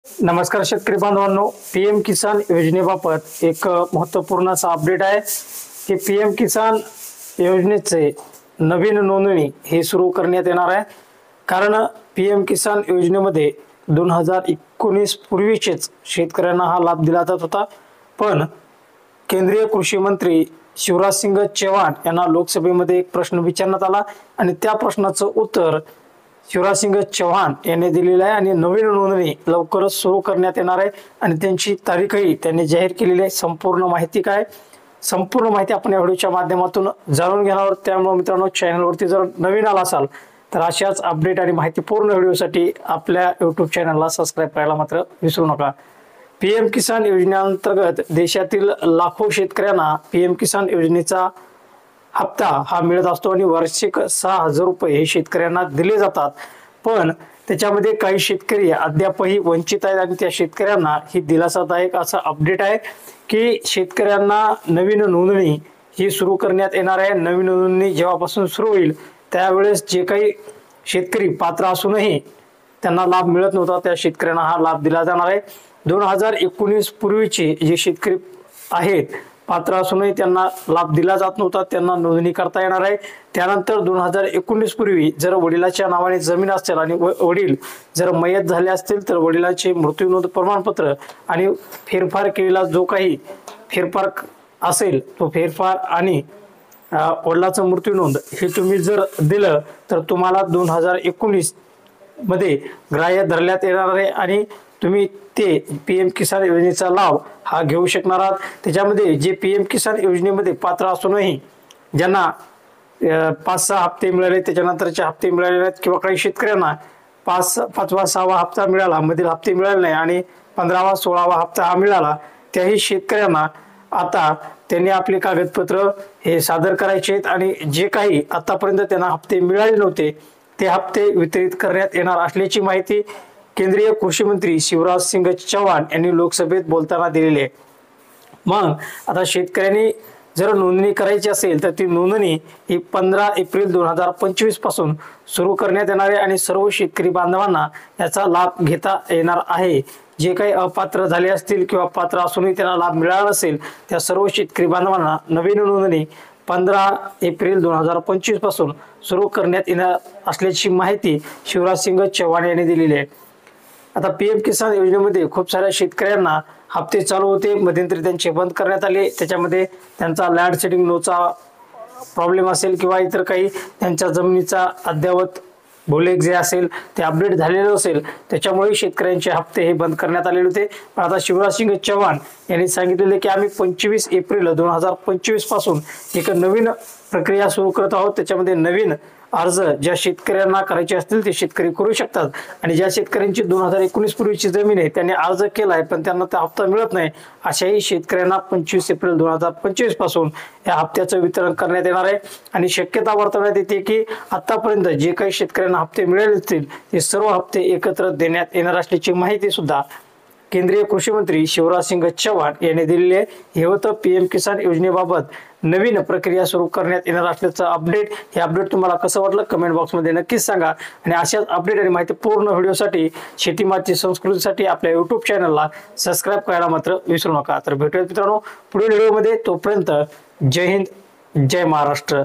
नमस्कार शेतकरी बांधवांनो, पीएम किसान योजनेबाबत एक महत्त्वपूर्ण असा अपडेट आहे की पीएम किसान योजनेचे नवीन नोंदणी हे सुरू करण्यात येणार आहे। कारण पीएम किसान योजनेमध्ये 2019 पूर्वीचेच शेतकऱ्यांना हा लाभ दिला जात होता, पण केंद्रीय कृषी मंत्री शिवराज सिंग चौहान यांना लोकसभेमध्ये एक प्रश्न विचारण्यात आला आणि त्या प्रश्नाचं उत्तर शिवराज सिंग चौहान यांनी दिलेला आहे आणि नवीन नोंदणी लवकरच सुरू करण्यात येणार आहे आणि त्यांची तारीखही त्यांनी जाहीर केलेली आहे। संपूर्ण माहिती आपण या व्हिडिओच्या माध्यमातून जाणून घेणार आहोत। त्यामुळे मित्रांनो, चॅनलवरती जर नवीन आला असाल तर अशाच अपडेट आणि माहितीपूर्ण व्हिडिओसाठी आपल्या YouTube चॅनलला सबस्क्राइब करायला मात्र विसरू नका। पीएम किसान योजनेअंतर्गत देशातील लाखो शेतकऱ्यांना पीएम किसान योजनेचा हप्ता हा मिळत असतो आणि वार्षिक 6,000 रुपये हे शेतकऱ्यांना दिले जातात। पण त्याच्यामध्ये काही शेतकरी अद्यापही वंचित आहेत आणि त्या शेतकऱ्यांना ही दिलासादायक असा अपडेट आहे की शेतकऱ्यांना नवीन नोंदणी ही सुरू करण्यात येणार आहे। नवीन नोंदणी जेव्हापासून सुरू होईल त्यावेळेस जे काही शेतकरी पात्र असूनही त्यांना लाभ मिळत नव्हता त्या शेतकऱ्यांना हा लाभ दिला जाणार आहे। 2019 पूर्वीचे जे शेतकरी आहेत पात्र असूनही त्यांना लाभ दिला जात नव्हता त्यांना नोंदणी करता येणार आहे। त्यानंतर 2019 पूर्वी जर वडिलांच्या नावाने जमीन असेल आणि वडील जर मयत झाले असतील तर वडिलांचे मृत्यू नोंद प्रमाणपत्र आणि फेरफार केलेला जो काही फेरफार असेल तो फेरफार आणि वडिलांचा मृत्यू नोंद हे तुम्ही जर दिलं तर तुम्हाला 2019 मध्ये ग्राह्य धरण्यात येणार आहे आणि तुम्ही ते पीएम किसान योजनेचा लाभ हा घेऊ शकणार आहात। त्याच्यामध्ये जे पीएम किसान योजनेमध्ये पात्र असूनही ज्यांना 5-6 हप्ते मिळाले त्याच्यानंतरचे हप्ते मिळाले नाहीत किंवा काही शेतकऱ्यांना 5वा 6वा हप्ता मिळाला मधील हप्ते मिळाले नाही आणि 15वा 16वा हप्ता हा मिळाला, त्याही शेतकऱ्यांना आता त्यांनी आपले कागदपत्र हे सादर करायचे आहेत आणि जे काही आतापर्यंत त्यांना हप्ते मिळाले नव्हते ते हप्ते वितरित करण्यात येणार असल्याची माहिती केंद्रीय कृषी मंत्री शिवराज सिंग चौहान यांनी लोकसभेत बोलताना दिलेली आहे। मग आता शेतकऱ्यांनी जर नोंदणी करायची असेल तर ती नोंदणी ही 15 एप्रिल 2025 पासून सुरू करण्यात येणार आहे आणि सर्व शेतकरी बांधवांना याचा लाभ घेता येणार आहे। जे काही अपात्र झाले असतील किंवा पात्र असूनही त्यांना लाभ मिळाला नसेल त्या सर्व शेतकरी बांधवांना नवीन नोंदणी 15 एप्रिल 2025 पासून सुरू करण्यात येणार असल्याची माहिती शिवराज सिंग चौहान यांनी दिलेली आहे। आता पीएम किसान योजनेमध्ये खूप साऱ्या शेतकऱ्यांना हप्ते चालू होते, मध्यंतरी त्यांचे बंद करण्यात आले। त्याच्यामध्ये त्यांचा लँड सेटिंग नोचा प्रॉब्लेम असेल किंवा इतर काही त्यांच्या जमिनीचा अद्ययावत भूलेख जे असेल ते अपडेट झालेलं असेल त्याच्यामुळे शेतकऱ्यांचे हप्ते हे बंद करण्यात आलेले होते। पण आता शिवराज सिंग चौहान यांनी सांगितलेले की आम्ही 25 एप्रिल 2025 पासून एक नवीन प्रक्रिया सुरू करत आहोत। त्याच्यामध्ये नवीन अर्ज ज्या शेतकऱ्यांना करायचे असतील ते शेतकरी करू शकतात आणि ज्या शेतकऱ्यांची 2019 पूर्वीची जमीन आहे त्यांनी अर्ज केलाय पण त्यांना त्या हप्ता मिळत नाही अशाही शेतकऱ्यांना 25 एप्रिल 2025 पासून या हप्त्याचं वितरण करण्यात येणार आहे। आणि शक्यता वर्तवण्यात येते की आतापर्यंत जे काही शेतकऱ्यांना हप्ते मिळाले असतील ते सर्व हप्ते एकत्र देण्यात येणार असल्याची माहिती सुद्धा केंद्रीय कृषी मंत्री शिवराज सिंग चौहान यांनी दिलेली आहे। हे होतं पीएम किसान योजनेबाबत नवीन प्रक्रिया सुरू करण्यात येणार असल्याचं अपडेट। हे अपडेट तुम्हाला कसं वाटलं कमेंट बॉक्समध्ये नक्कीच सांगा आणि अशाच अपडेट आणि माहिती पूर्ण व्हिडिओसाठी शेती माती संस्कृतीसाठी आपल्या YouTube चॅनलला सबस्क्राइब करायला मात्र विसरू नका। तर भेटूयात मित्रांनो पुढील व्हिडिओमध्ये, तोपर्यंत जय हिंद जय महाराष्ट्र।